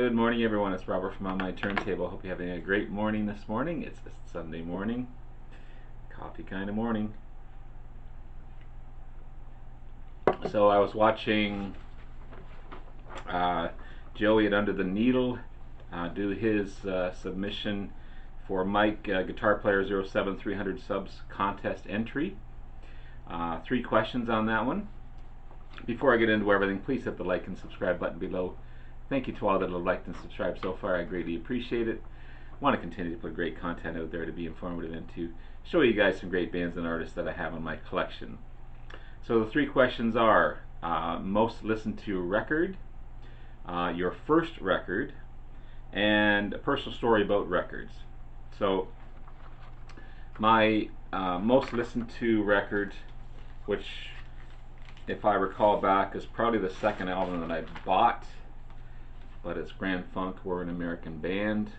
Good morning, everyone. It's Robert from On My Turntable. Hope you're having a great morning this morning. It's a Sunday morning, coffee kind of morning. So I was watching Joey at Under the Needle do his submission for MikeGuitarPlayer07 300 subs contest entry. 3 questions on that one. Before I get into everything, please hit the like and subscribe button below. Thank you to all that have liked and subscribed so far. I greatly appreciate it. I want to continue to put great content out there to be informative and to show you guys some great bands and artists that I have in my collection. So the 3 questions are most listened to record, your first record, and a personal story about records. So my most listened to record, which if I recall back is probably the second album that I bought, but it's Grand Funk, We're an American Band.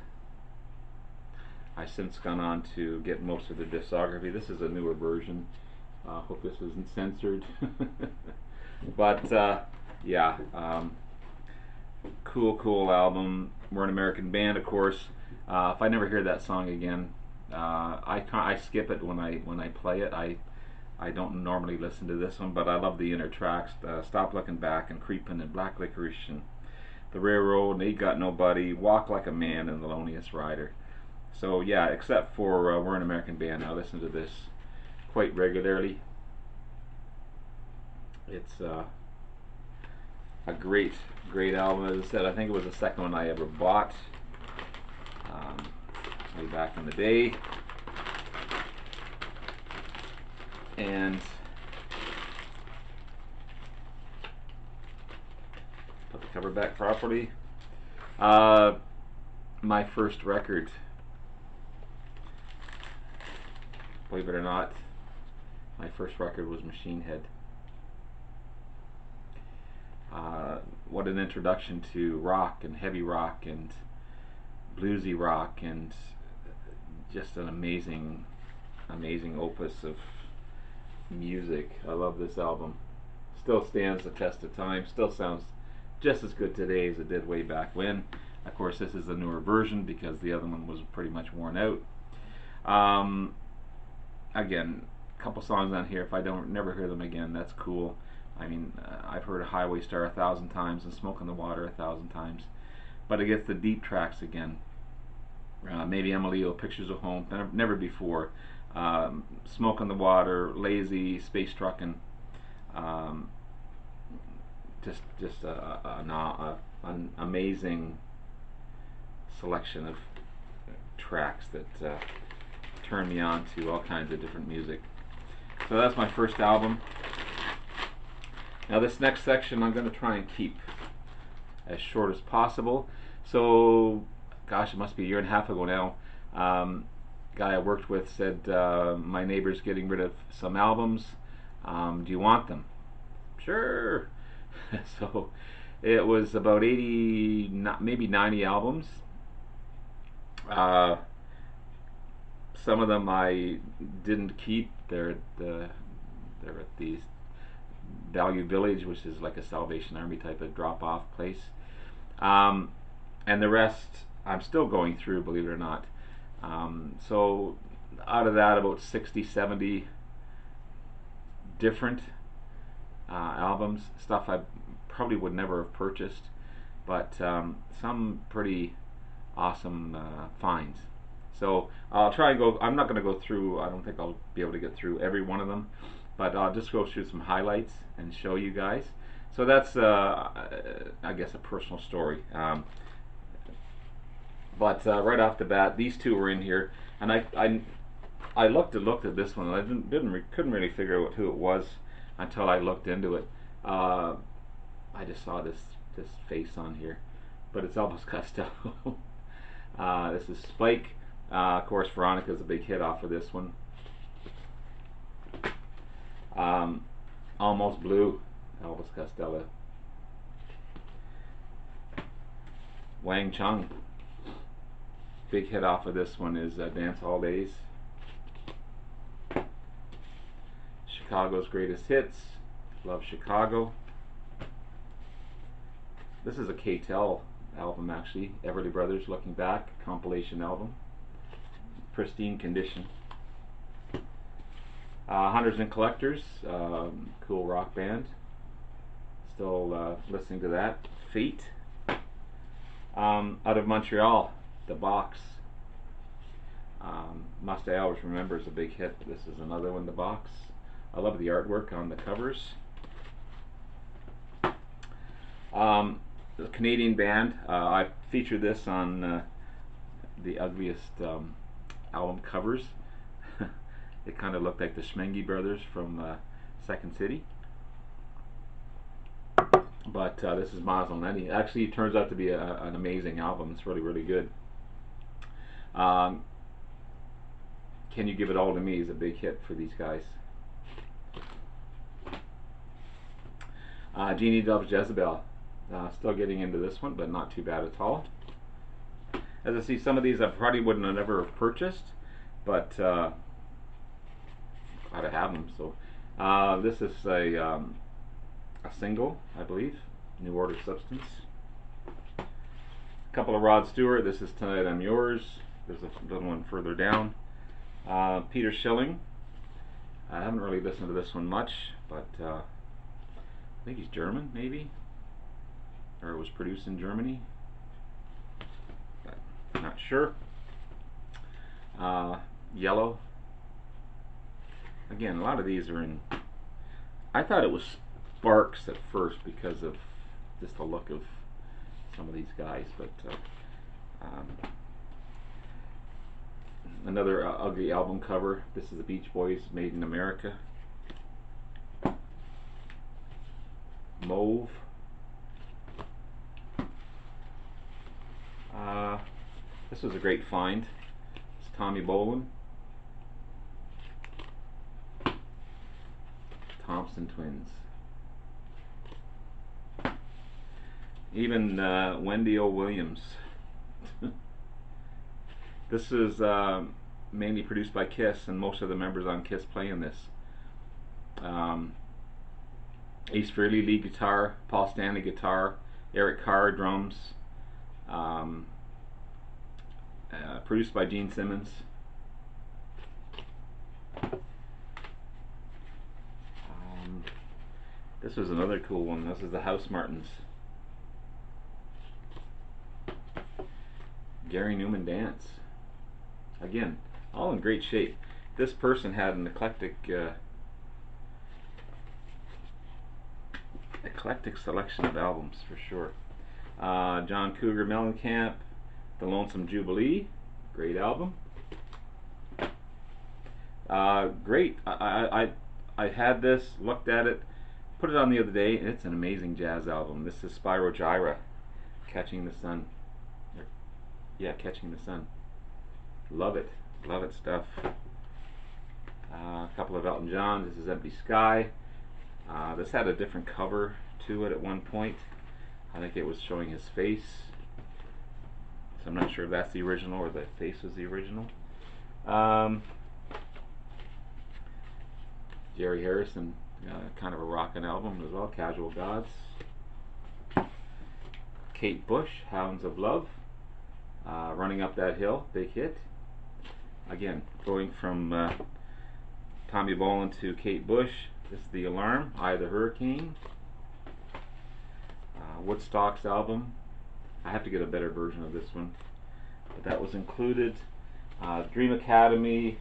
I've since gone on to get most of the discography. This is a newer version. Hope this isn't censored. But yeah, cool album. We're an American Band, of course. If I never hear that song again, I skip it when I play it. I don't normally listen to this one, but I love the inner tracks. Stop Looking Back and Creepin' and Black Licorice and The Railroad and Ain't Got Nobody, Walk Like a Man and The Loneliest Rider. So yeah, except for We're an American Band, I listen to this quite regularly. It's a great album. As I said, I think it was the second one I ever bought way back in the day. And put the cover back properly. My first record, believe it or not, my first record was Machine Head. What an introduction to rock and heavy rock and bluesy rock, and just an amazing opus of music. I love this album. Still stands the test of time. Still sounds just as good today as it did way back when. Of course, this is a newer version because the other one was pretty much worn out. Again, a couple songs on here. If I don't never hear them again, that's cool. I mean, I've heard Highway Star 1,000 times and Smoke on the Water 1,000 times, but it gets the deep tracks again. Maybe Emilio, Pictures of Home, never before. Smoke on the Water, Lazy, Space Truckin'. Just an amazing selection of tracks that turn me on to all kinds of different music. So that's my first album. Now this next section I'm going to try and keep as short as possible. So, gosh, it must be a year and a half ago now. Guy I worked with said, my neighbor's getting rid of some albums. Do you want them? Sure. So it was about 80, maybe 90 albums. Some of them I didn't keep. They're at the Value Village, which is like a Salvation Army type of drop-off place. And the rest I'm still going through, believe it or not. So out of that, about 60, 70 different albums, stuff I probably would never have purchased, but some pretty awesome finds. So I'll try and go. I'm not going to go through, I don't think I'll be able to get through every one of them, but I'll just go through some highlights and show you guys. So that's I guess a personal story. But right off the bat, these two were in here, and I looked at this one, and I couldn't really figure out who it was until I looked into it. I just saw this face on here, but it's Elvis Costello. This is Spike. Of course, Veronica's a big hit off of this one. Almost Blue, Elvis Costello. Wang Chung. Big hit off of this one is Dance Hall Days. Chicago's Greatest Hits. Love Chicago. This is a K-Tel album actually. Everly Brothers, Looking Back, compilation album. Pristine condition. Hunters and Collectors, cool rock band. Still listening to that. Fate. Out of Montreal, The Box. Must I Always Remember is a big hit. This is another one, The Box. I love the artwork on the covers. The Canadian band, I featured this on the ugliest album covers. It kind of looked like the Schmengi brothers from Second City. But this is Miles Lenny. Actually, it turns out to be an amazing album. It's really, really good. Can You Give It All to Me is a big hit for these guys. Jeannie Loves Jezebel. Still getting into this one, but not too bad at all. As I see, some of these I probably wouldn't have ever purchased, but glad to have them. So this is a single, I believe, New Order Substance. A couple of Rod Stewart. This is Tonight I'm Yours. There's a little one further down. Peter Schilling. I haven't really listened to this one much, but I think he's German, maybe, or it was produced in Germany, but I'm not sure. Yellow. Again, a lot of these are in. I thought it was Sparks at first because of just the look of some of these guys, but another ugly album cover. This is the Beach Boys, Made in America. Mauve. This was a great find. It's Tommy Bolin. Thompson Twins. Even Wendy O. Williams. This is mainly produced by Kiss, and most of the members on Kiss play in this. Ace Frehley, lead guitar, Paul Stanley guitar, Eric Carr drums, produced by Gene Simmons. This was another cool one. This is the House Martins. Gary Newman Dance. Again, all in great shape. This person had an eclectic selection of albums for sure. John Cougar Mellencamp, The Lonesome Jubilee, great album. Great. I had this, looked at it, put it on the other day, and it's an amazing jazz album. This is Spyro Gyra, Catching the Sun. Yeah, Catching the Sun. Love it stuff. A couple of Elton John. This is Empty Sky. This had a different cover to it at one point. I think it was showing his face, so I'm not sure if that's the original or the face was the original. Jerry Harrison, kind of a rockin' album as well. Casual Gods. Kate Bush, Hounds of Love. Running Up That Hill, big hit. Again, going from Tommy Bolin to Kate Bush. This is The Alarm, Eye of the Hurricane. Woodstock's album. I have to get a better version of this one, but that was included. Dream Academy,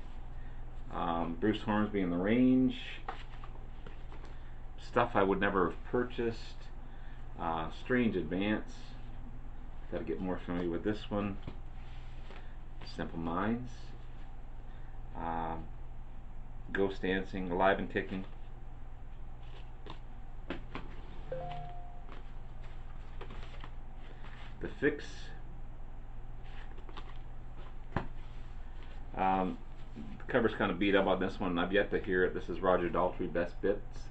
Bruce Hornsby and the Range. Stuff I would never have purchased. Strange Advance. Got to get more familiar with this one. Simple Minds. Ghost Dancing, Alive and Kicking. The Fix. The cover's kind of beat up on this one. I've yet to hear it. This is Roger Daltrey, Best Bits.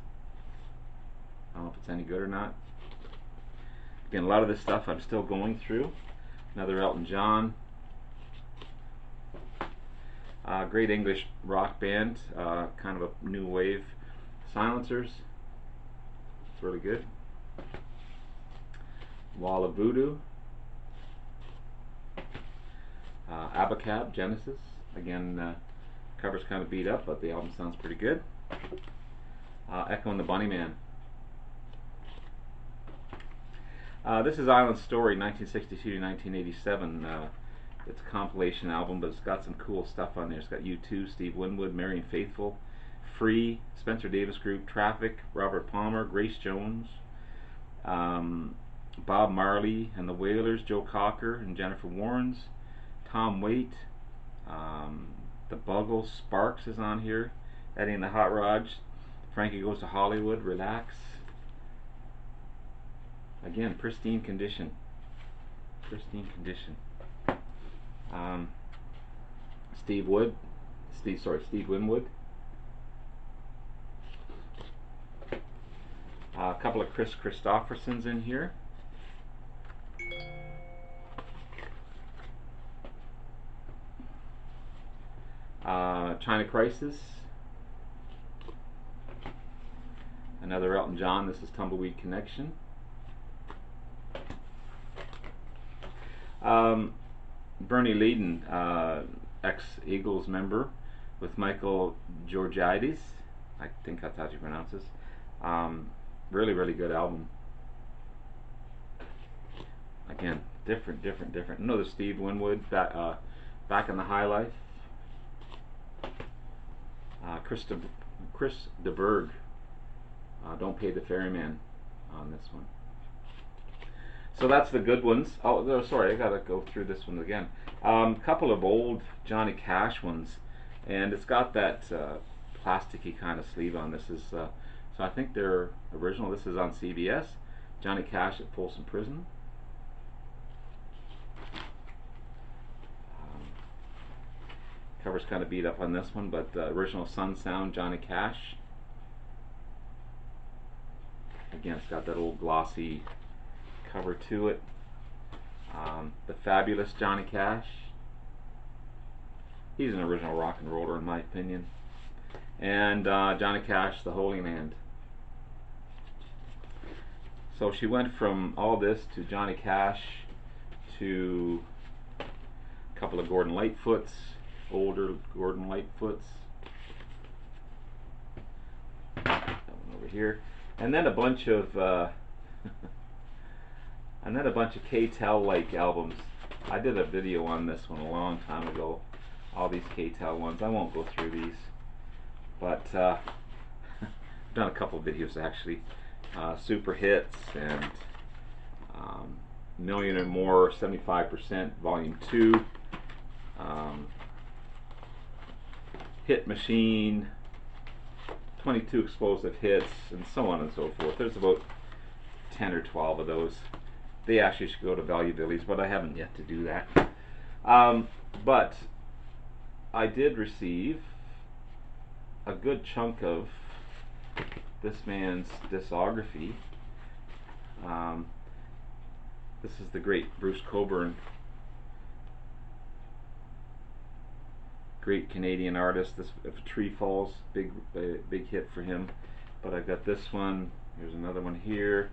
I don't know if it's any good or not. Again, a lot of this stuff I'm still going through. Another Elton John. Great English rock band. Kind of a new wave. Silencers. It's really good. Wall of Voodoo. Abacab, Genesis. Again, cover's kind of beat up, but the album sounds pretty good. Echo and the Bunnyman. This is Island Story, 1962 to 1987. It's a compilation album, but it's got some cool stuff on there. It's got U2, Steve Winwood, Marian Faithfull, Free, Spencer Davis Group, Traffic, Robert Palmer, Grace Jones, Bob Marley and the Wailers, Joe Cocker and Jennifer Warnes, Tom Waite, the Buggles, Sparks is on here, Eddie and the Hot Rods, Frankie Goes to Hollywood, Relax. Again, pristine condition. Pristine condition. Steve Winwood. A couple of Chris Christophersons in here. China Crisis. Another Elton John. This is Tumbleweed Connection. Bernie Leadon, ex-Eagles member, with Michael Georgiades. I think that's how you pronounce this. Really, really good album. Again, different. Another Steve Winwood, Back in the High Life. Chris DeBerg, Don't Pay the Ferryman on this one. So that's the good ones. Oh, sorry, I gotta go through this one again. Couple of old Johnny Cash ones, and it's got that plasticky kind of sleeve on. This is so I think they're original. This is on CBS. Johnny Cash at Folsom Prison. Cover's kind of beat up on this one, but the original Sun Sound, Johnny Cash. Again, it's got that old glossy cover to it. The Fabulous Johnny Cash. He's an original rock and roller in my opinion. And Johnny Cash, The Holy Land. So she went from all this to Johnny Cash to a couple of Gordon Lightfoots, older Gordon Lightfoots. That one over here. And then a bunch of K-Tel-like albums. I did a video on this one a long time ago. All these K-Tel ones. I won't go through these, but I've done a couple of videos actually. Super Hits and Million or More, 75%, Volume 2. Hit Machine, 22 Explosive Hits, and so on and so forth. There's about 10 or 12 of those. They actually should go to Value Billies, but I haven't yet to do that. But I did receive a good chunk of this man's discography. This is the great Bruce Cockburn, great Canadian artist. This, If a Tree Falls, big hit for him. But I've got this one. Here's another one here.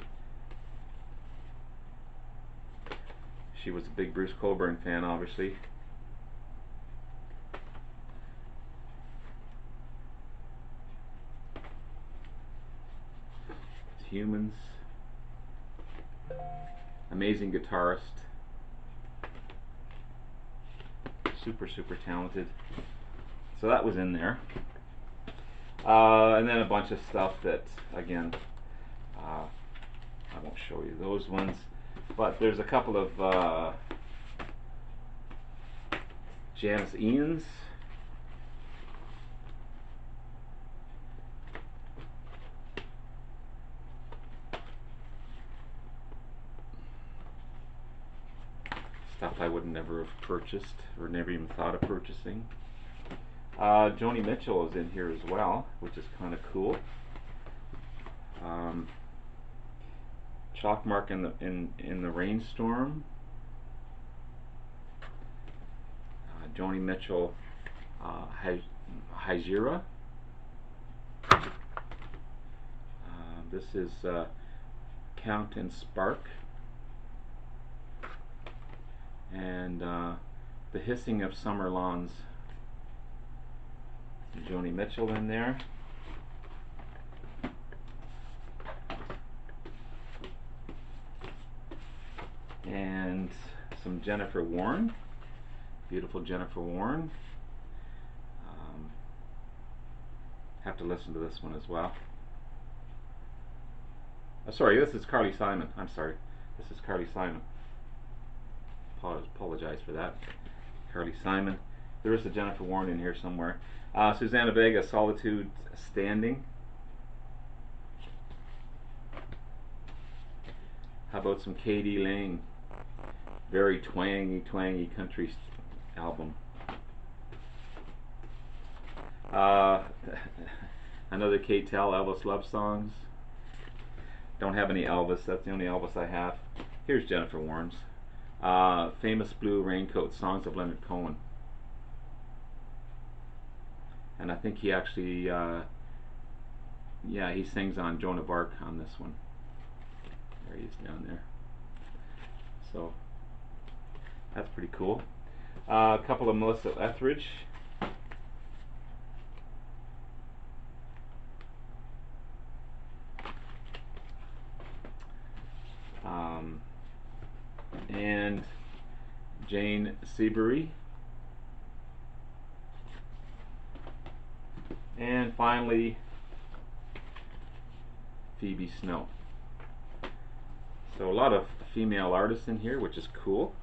She was a big Bruce Cockburn fan, obviously. Humans. Amazing guitarist. Super talented. So that was in there. And then a bunch of stuff that, again, I won't show you those ones. But there's a couple of Janis Ians. Stuff I would never have purchased or never even thought of purchasing. Joni Mitchell is in here as well, which is kind of cool. Chalk Mark in the Rainstorm. Joni Mitchell, Hijira. This is Count and Spark. And The Hissing of Summer Lawns. Joni Mitchell in there. And some Jennifer Warren. Beautiful Jennifer Warren. Have to listen to this one as well. Oh, sorry, this is Carly Simon. I'm sorry. This is Carly Simon. Apologize for that. Carly Simon. There is a Jennifer Warren in here somewhere. Susanna Vega, Solitude Standing. How about some K.D. Lang? Very twangy country album. Another K-Tel, Elvis Love Songs. Don't have any Elvis, that's the only Elvis I have. Here's Jennifer Warren's. Famous Blue Raincoat, Songs of Leonard Cohen. And I think he actually, yeah, he sings on Joan of Arc on this one. There he is down there. So, that's pretty cool. A couple of Melissa Etheridge. And Jane Seabury. And finally, Phoebe Snow. So a lot of female artists in here, which is cool.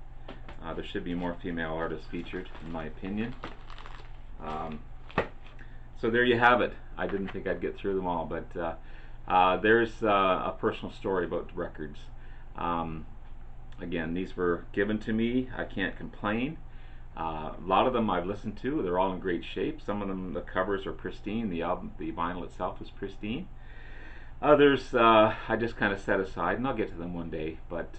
There should be more female artists featured, in my opinion. So there you have it. I didn't think I'd get through them all, but there's a personal story about the records. Again, these were given to me. I can't complain. A lot of them I've listened to. They're all in great shape. Some of them, the covers are pristine. The album, the vinyl itself is pristine. Others I just kind of set aside, and I'll get to them one day. But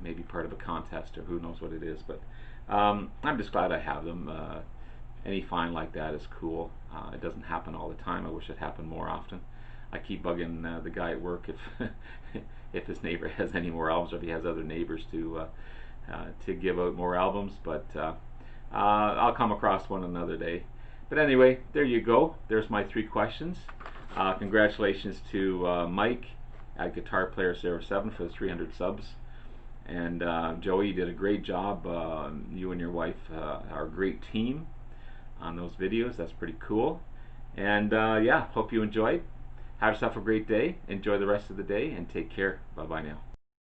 maybe part of a contest, or who knows what it is. But I'm just glad I have them. Any find like that is cool. It doesn't happen all the time. I wish it happened more often. I keep bugging the guy at work if if his neighbor has any more albums, or if he has other neighbors to give out more albums. But I'll come across one another day. But anyway, there you go. There's my 3 questions. Congratulations to Mike at GuitarPlayer07 for the 300 subs. And Joey, you did a great job. You and your wife are a great team on those videos. That's pretty cool. And yeah, hope you enjoyed. Have yourself a great day. Enjoy the rest of the day, and take care. Bye-bye now.